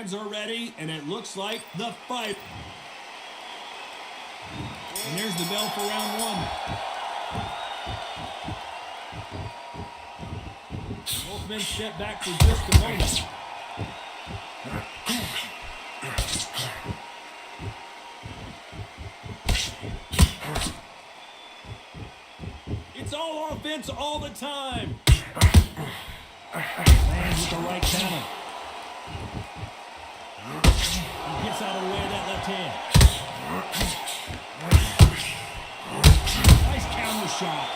Fans are ready, and it looks like the fight. And there's the bell for round one. Both men step back for just a moment. It's all offense all the time. Lands with the right counter. He gets out of the way of that left hand. Nice counter shot.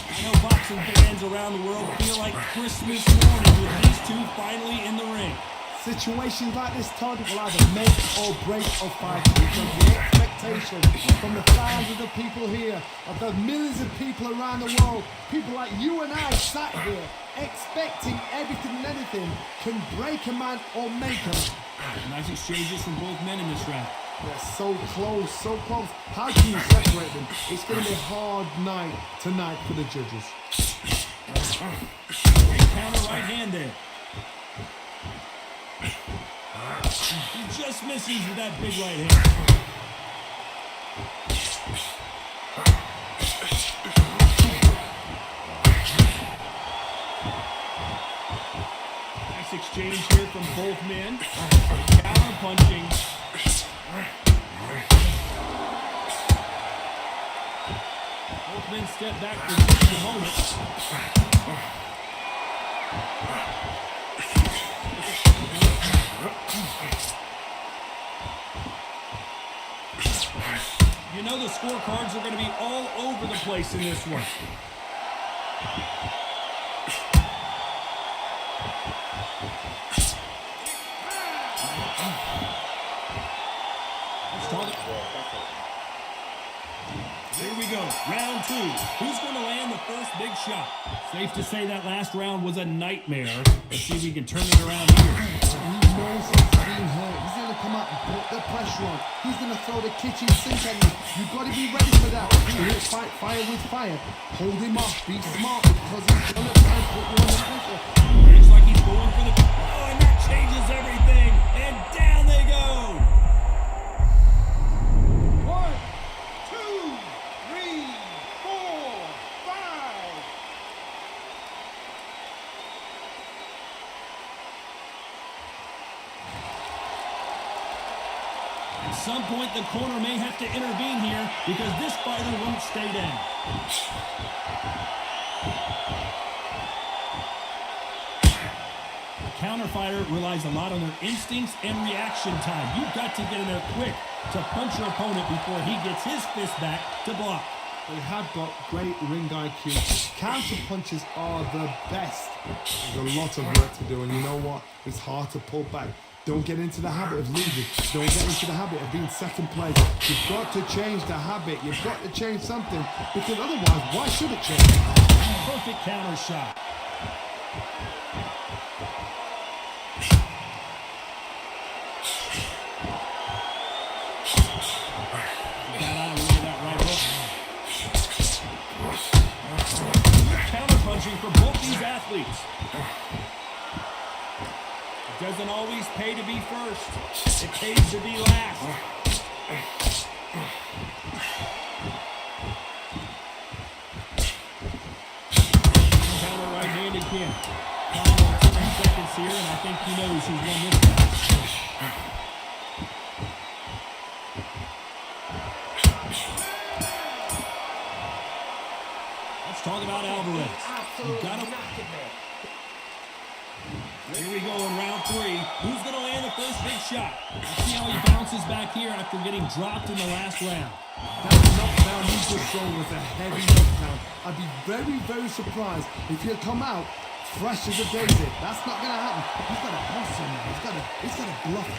I know boxing fans around the world feel like Christmas morning with these two finally in the ring. Situations like this, Todd, will either make or break a fight, because the expectation from the thousands of the people here, of the millions of people around the world, people like you and I sat here expecting everything and anything, can break a man or make him. Nice exchanges from both men in this round. They're so close, so close. How can you separate them? It's going to be a hard night tonight for the judges. Great counter right hand there. He just misses with that big right hand. Nice exchange here from both men. Counter punching. Both men step back for just a moment. You know the scorecards are going to be all over the place in this one. Let's talk. Here we go, round two. Who's going to land the first big shot? Safe to say that last round was a nightmare. Let's see if we can turn it around here. He knows he's being hurt. He's going to come out and put the pressure on. He's going to throw the kitchen sink at you. You've got to be ready for that. You don't fight fire with fire. Hold him off. Be smart, because he's going to try and put you under pressure. Looks like he's going for the... Oh, and that changes everything. And down they go. 1, 2, 3, 4, 5. At some point, the corner may have to intervene here because this fighter won't stay down. The counter fighter relies a lot on their instincts and reaction time. You've got to get in there quick to punch your opponent before he gets his fist back to block. They have got great ring IQ. Counter punches are the best. There's a lot of work to do, and you know what? It's hard to pull back. Don't get into the habit of losing. Don't get into the habit of being second place. You've got to change the habit. You've got to change something, because otherwise, why should it change? Perfect counter shot. Got out of the way of that right hook. Counter punching for both these athletes. It doesn't always pay to be first. It pays to be last. Counter right hand again. 10 seconds here, and I think he knows who's won this match. Let's talk about Alvarez. You got him. Here we go in round three. Who's going to land the first big shot? Let's see how he bounces back here after getting dropped in the last round. That knockdown he just thrown was a heavy knockdown. I'd be very, very surprised if he'll come out fresh as a daisy. That's not going to happen. He's got to boss him. He's got to bluff him.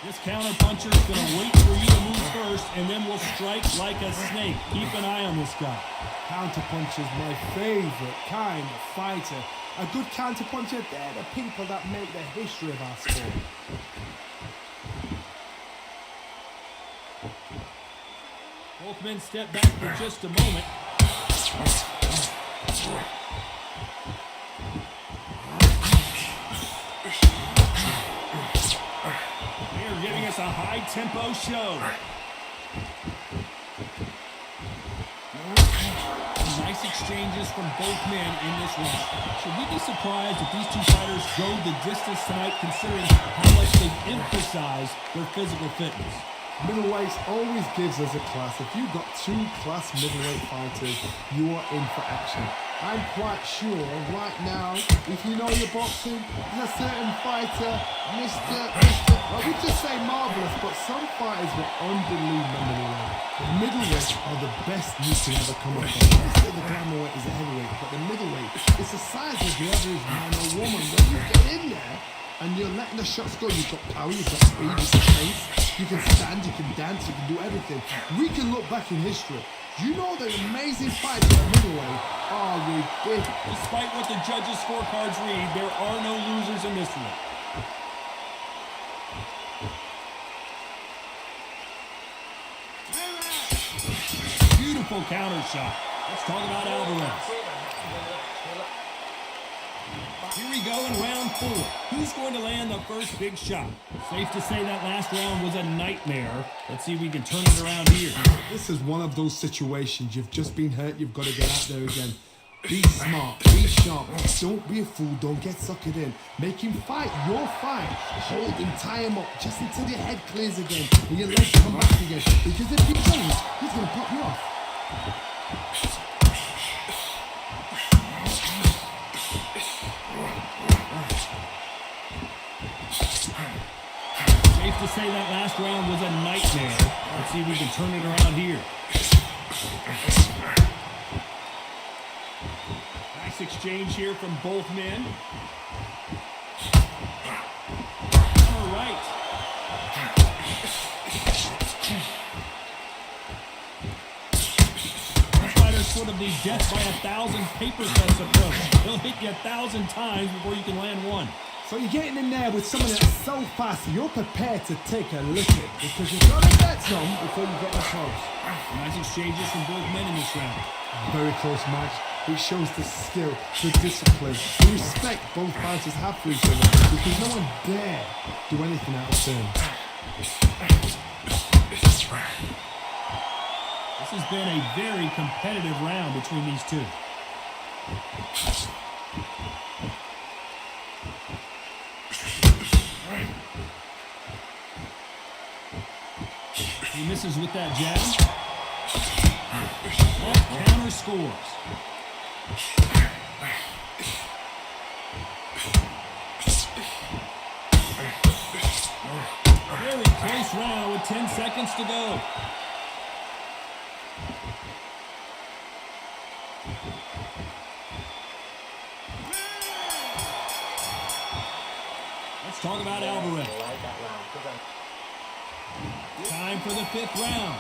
This counter puncher is going to wait for you to move first, and then will strike like a snake. Keep an eye on this guy. Counter puncher is my favorite kind of fighter. A good counter puncher, they're the people that make the history of our sport. Both men step back for just a moment. They're giving us a high-tempo show. Nice exchanges from both men in this round. Should we be surprised if these two fighters go the distance tonight, considering how much they've emphasized their physical fitness? Middleweights always gives us a class. If you've got two class middleweight fighters, you are in for action. I'm quite sure right now, if you know your boxing, there's a certain fighter, well, we just say marvelous, but some fighters were unbelievable. The middleweights are the best you can ever come across. Let's say the glamourweight is a heavyweight, but the middleweight, it's the size of the average man or woman. When you get in there, and you're letting the shots go, you've got power, you've got speed, you've got pace, you can stand, you can dance, you can do everything. We can look back in history. You know the amazing fights at middleweight are ridiculous. Despite what the judges' scorecards read, there are no losers in this one. Beautiful counter shot. Let's talk about Alvarez. Here we go in round 4. Who's going to land the first big shot? Safe to say that last round was a nightmare. Let's see if we can turn it around here. This is one of those situations. You've just been hurt. You've got to get out there again. Be smart. Be sharp. Don't be a fool. Don't get suckered in. Make him fight your fight. Hold him. Tie him up just until your head clears again and your legs come back again. Because if he doesn't, he's going to pop you off. Safe to say that last round was a nightmare. Let's see if we can turn it around here. Nice exchange here from both men. All right. This fighter's sort of the death by 1,000 paper cuts approach. He'll hit you 1,000 times before you can land one. So you're getting in there with someone that's so fast, you're prepared to take a licking because you've got to get some before you get the close. Nice exchanges from both men in this round. Very close match. It shows the skill, the discipline, the respect both fighters have for each other because no one dare do anything out of turn. This has been a very competitive round between these two. He misses with that jab. Counter scores. Very close round with 10 seconds to go. Let's talk about Alvarez. Time for the 5th round.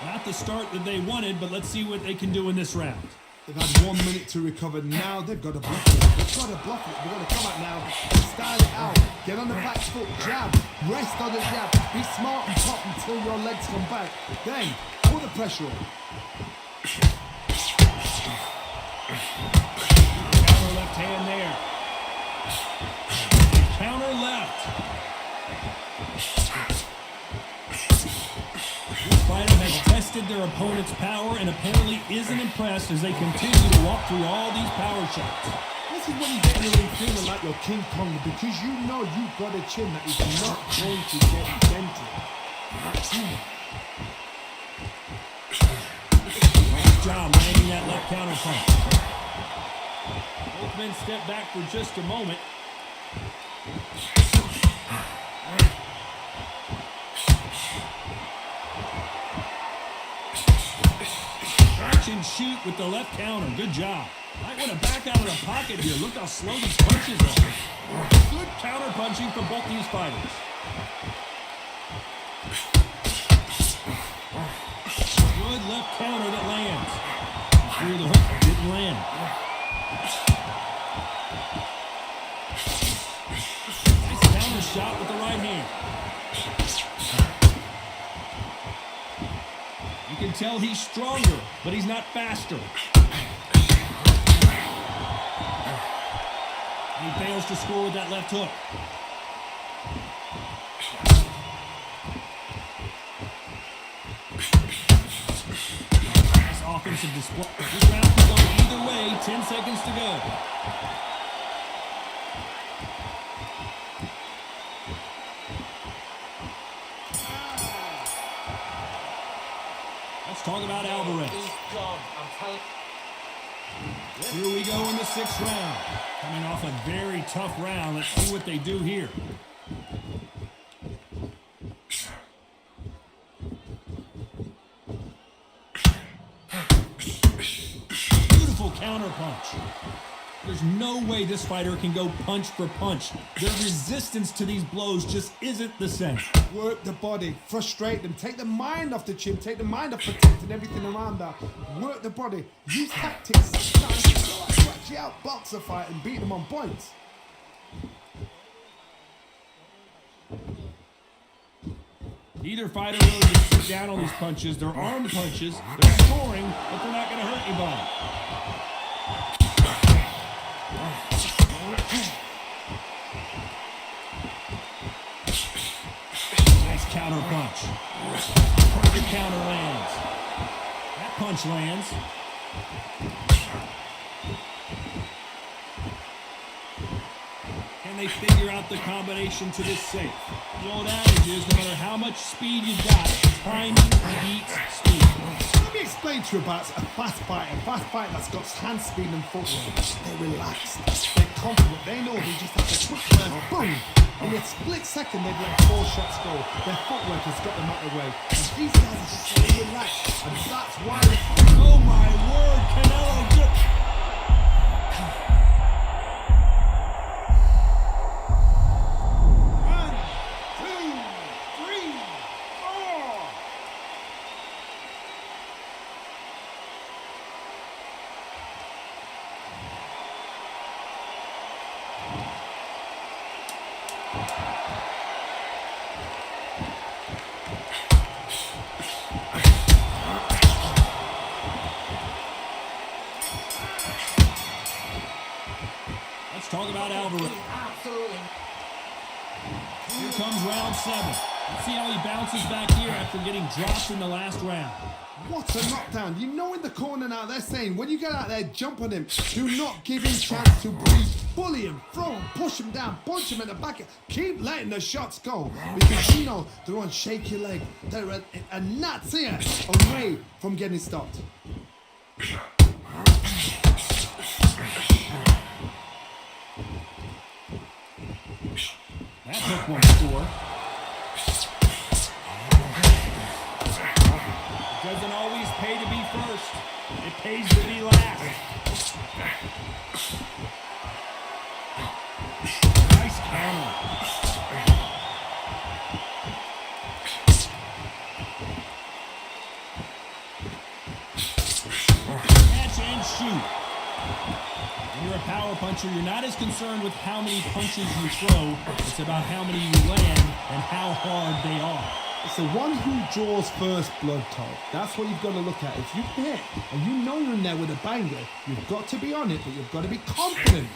Not the start that they wanted, but let's see what they can do in this round. They've had 1 minute to recover. Now they've got to block it. They've got to block it. They've got to come out now. Style it out. Get on the back foot. Jab. Rest on the jab. Be smart and pop until your legs come back. Then put the pressure on. Counter left hand there. Counter left. This fighter has tested their opponent's power and apparently isn't impressed as they continue to walk through all these power shots. This is when you get in the ring feeling like you're King Kong because you know you've got a chin that is not going to get dented. Nice job landing that left counter punch. Both men step back for just a moment. Catch and shoot with the left counter. Good job. Might want to back out of the pocket here. Look how slow these punches are. Good counter punching from both these fighters. Good left counter that lands. Through the hook, didn't land. Nice counter shot with the right hand. You can tell he's stronger, but he's not faster. And he fails to score with that left hook. Nice offensive display. This round can go either way. 10 seconds to go. Let's talk about Alvarez. Here we go in the 6th round. Coming off a very tough round. Let's see what they do here. Beautiful counter punch. There's no way this fighter can go punch for punch. Their resistance to these blows just isn't the same. Work the body, frustrate them, take the mind off the chin, take the mind off protecting everything around that. Work the body, use tactics, sometimes to actually outbox a fight and beat them on points. Either fighter really just sit down on these punches. They're arm punches, they're scoring, but they're not going to hurt anybody. Nice counter punch. Perfect counter lands. That punch lands. Can they figure out the combination to this safe? The old adage is no matter how much speed you've got, timing beats speed. Let me explain to you about a fast fighter that's got hand speed and footwork. They're relaxed, they're confident, they know they just have to quick turn, boom! In a split second they've let 4 shots go. Their footwork has got them out of the way. And these guys are so relaxed, and that's why Oh my word, Canelo just... Let's talk about Alvarez. Here comes round 7. Let's see how he bounces back here after getting dropped in the last round. what a knockdown. You know in the corner now they're saying when you get out there, jump on him. Do not give him chance to breathe. Bully him, throw him, push him down, punch him in the back. Keep letting the shots go. Because you know they're on shaky leg. They're a gnat's ear away from getting stopped. That hook won't score. It doesn't always pay to be first. It pays to be last. Nice counter. Catch and shoot. When you're a power puncher, you're not as concerned with how many punches you throw. It's about how many you land and how hard they are. It's the one who draws first blood, Todd. That's what you've got to look at. If you hit and you know you're in there with a banger, you've got to be on it, but you've got to be confident.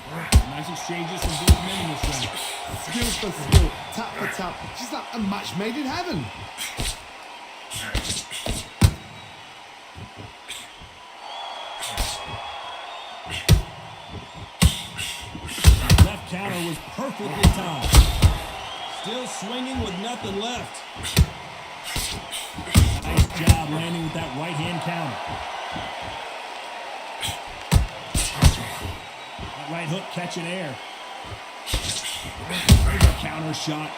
Nice exchanges from both men in this round. Skill for skill, tap for tap. She's like a match made in heaven. Left counter was perfectly timed. Still swinging with nothing left. Nice job landing with that right hand counter. That right hook catching air. There's a counter shot.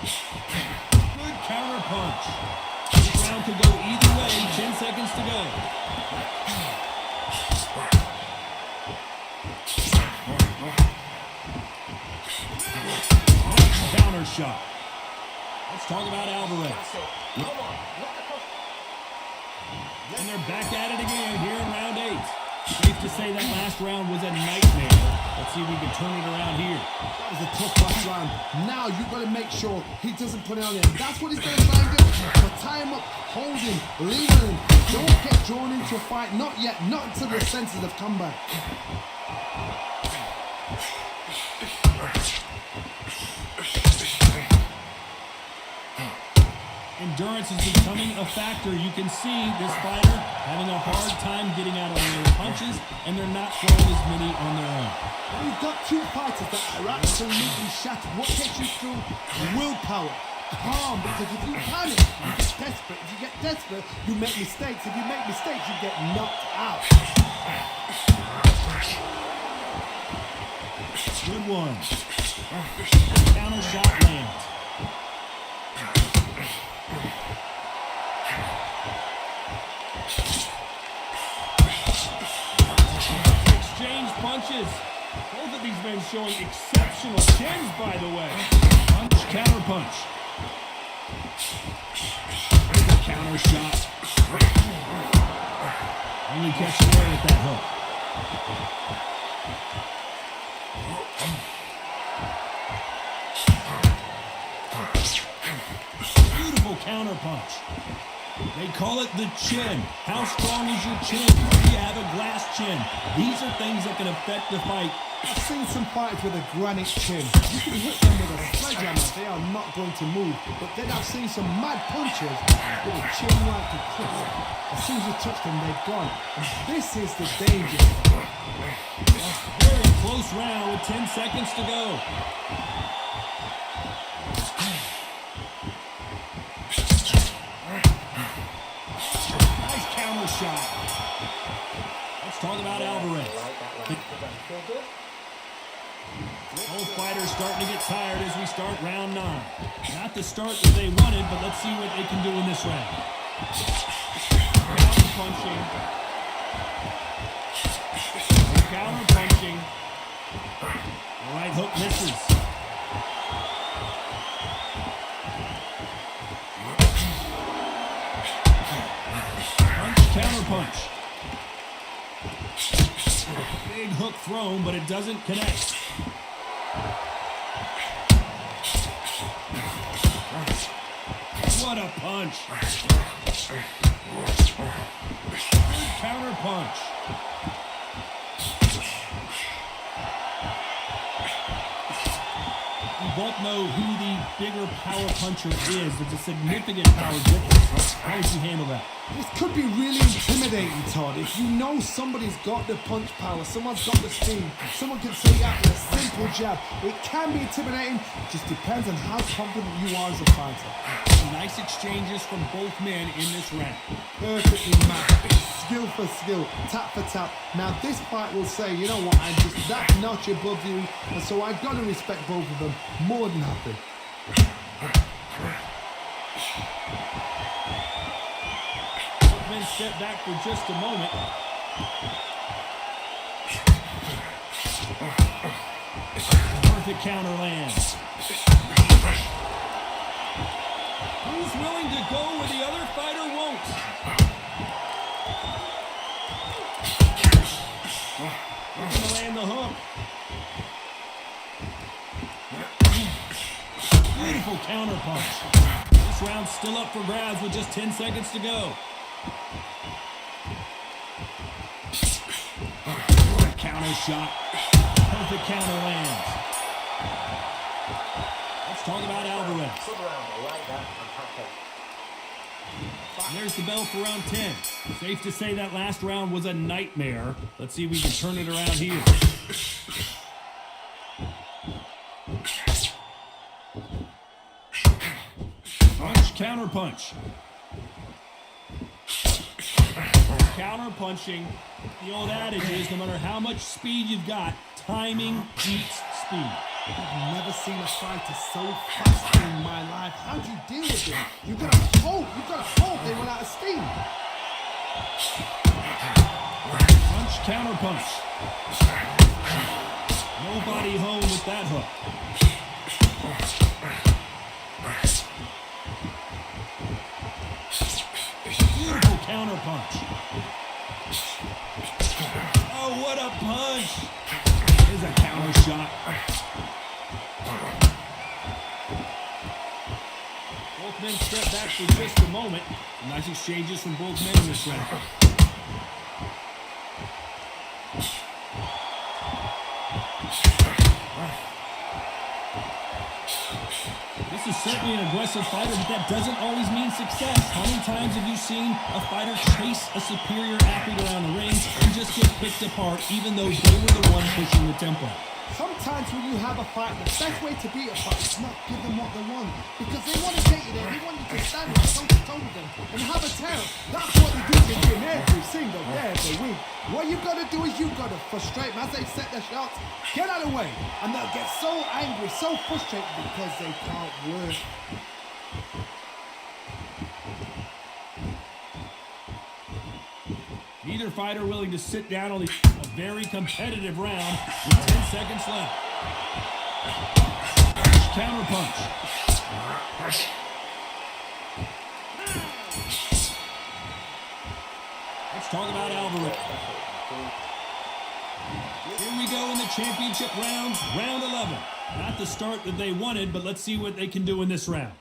Good counter punch. This round could go either way. 10 seconds to go. Counter shot. Let's talk about Alvarez. And they're back at it again here in round 8. Safe to say that last round was a nightmare. Let's see if we can turn it around here. That was a tough last round. Now you've got to make sure he doesn't put it on him. That's what he's going to try and do. But tie him up. hold him, lean on him. Don't get drawn into a fight. Not yet. Not until your senses have come back. Endurance is becoming a factor. You can see this fighter having a hard time getting out of their punches, and they're not throwing as many on their own. You've got two fighters that are absolutely shattered. What gets you through? Willpower. Calm, because if you panic, you get desperate. If you get desperate, you make mistakes. If you make mistakes, you get knocked out. Good one. Counter shot lands. Exchange punches. Both of these men showing exceptional chins, by the way. Punch, counter punch. Counter shot. Only catching away with that hook. Beautiful counter punch. They call it the chin. How strong is your chin? Do you have a glass chin? These are things that can affect the fight. I've seen some fighters with a granite chin. You can hit them with a sledgehammer, they are not going to move. But then I've seen some mad punchers with a chin like a crisp. As soon as you touch them, they're gone. And this is the danger. Very close round with 10 seconds to go. Nice counter shot. Let's talk about Alvarez. Both fighters starting to get tired as we start round 9. Not the start that they wanted, but let's see what they can do in this round. Counter punching. Counter punching. The right hook misses. Punch, counter punch. Big hook thrown, but it doesn't connect. What a punch. Good counter punch. We both know who the bigger power puncher is. There's a significant power difference. How would you handle that? This could be really intimidating, Todd. If you know somebody's got the punch power, someone's got the speed, someone can take out with a simple jab. It can be intimidating. It just depends on how confident you are as a fighter. Nice exchanges from both men in this round. Perfectly matched. Skill for skill, tap for tap. Now this fight will say, you know what, I'm just that notch above you, and so I've got to respect both of them more than happy. Both men step back for just a moment. Perfect counter lands. Who's willing to go where the other fighter won't? They're going to land the hook. Beautiful counter punch. This round's still up for grabs with just 10 seconds to go. Counter shot. Perfect counter lands. Let's talk about Alvarez. And there's the bell for round 10. Safe to say that last round was a nightmare. Let's see if we can turn it around here. Punch, counter punch. Counter punching. The old adage is no matter how much speed you've got, timing beats speed. I've never seen a fighter so fast in my life. How do you deal with them? You've got to hope they run out of steam. Punch, counter punch. Nobody home with that hook. Beautiful counter punch. Oh, what a punch. There's a counter shot. Both Both men step back for just a moment. Nice exchanges from both men in this round. This is certainly an aggressive fighter, but that doesn't always mean success. How many times have you seen a fighter chase a superior athlete around the ring and just get picked apart, even though they were the one pushing the tempo? Sometimes when you have a fight, the best way to beat a fight is not give them what they want. Because they want to get you there, they want you to stand there toe-to-toe with them and have a tail. That's what they do in the gym every single day of the week. What you got to do is you got to frustrate them as they set their shots. Get out of the way. And they'll get so angry, so frustrated because they can't work. Neither fighter willing to sit down on a very competitive round with 10 seconds left. Counter punch. Let's talk about Alvarez. Here we go in the championship round, round 11. Not the start that they wanted, but let's see what they can do in this round.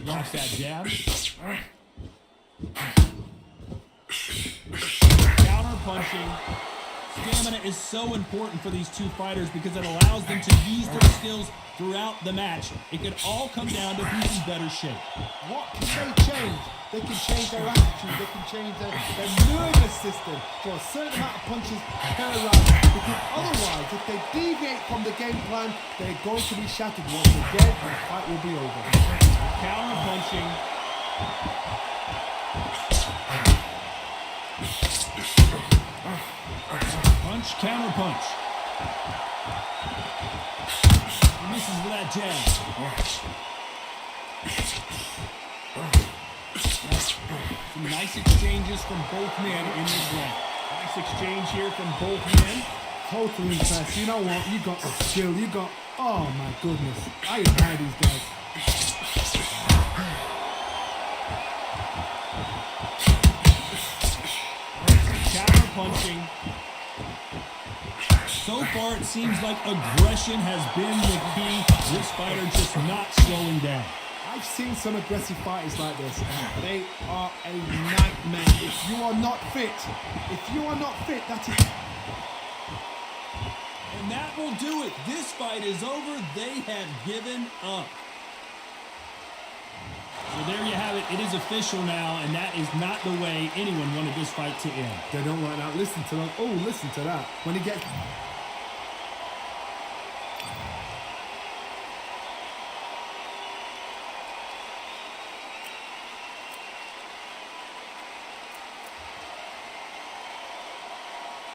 Blocks that jab. Counter punching. Stamina is so important for these two fighters because it allows them to use their skills throughout the match. It could all come down to who's in better shape. What can they change? They can change their attitude, they can change their nervous system for a certain amount of punches per round. Because otherwise, if they deviate from the game plan, they're going to be shattered once again and the fight will be over. Counter punching. Punch, counter punch. He misses with that jab. Some nice exchanges from both men in this round. Nice exchange here from both men. Totally impressed. You know what? You got the skill. You got... Oh my goodness. I admire these guys. Counter punching. So far, it seems like aggression has been the key. This fighter just not slowing down. I've seen some aggressive fighters like this. They are a nightmare. If you are not fit, that is... And that will do it. This fight is over. They have given up. So there you have it. It is official now, and that is not the way anyone wanted this fight to end. They don't like that. Listen to that. Oh, listen to that. When he gets...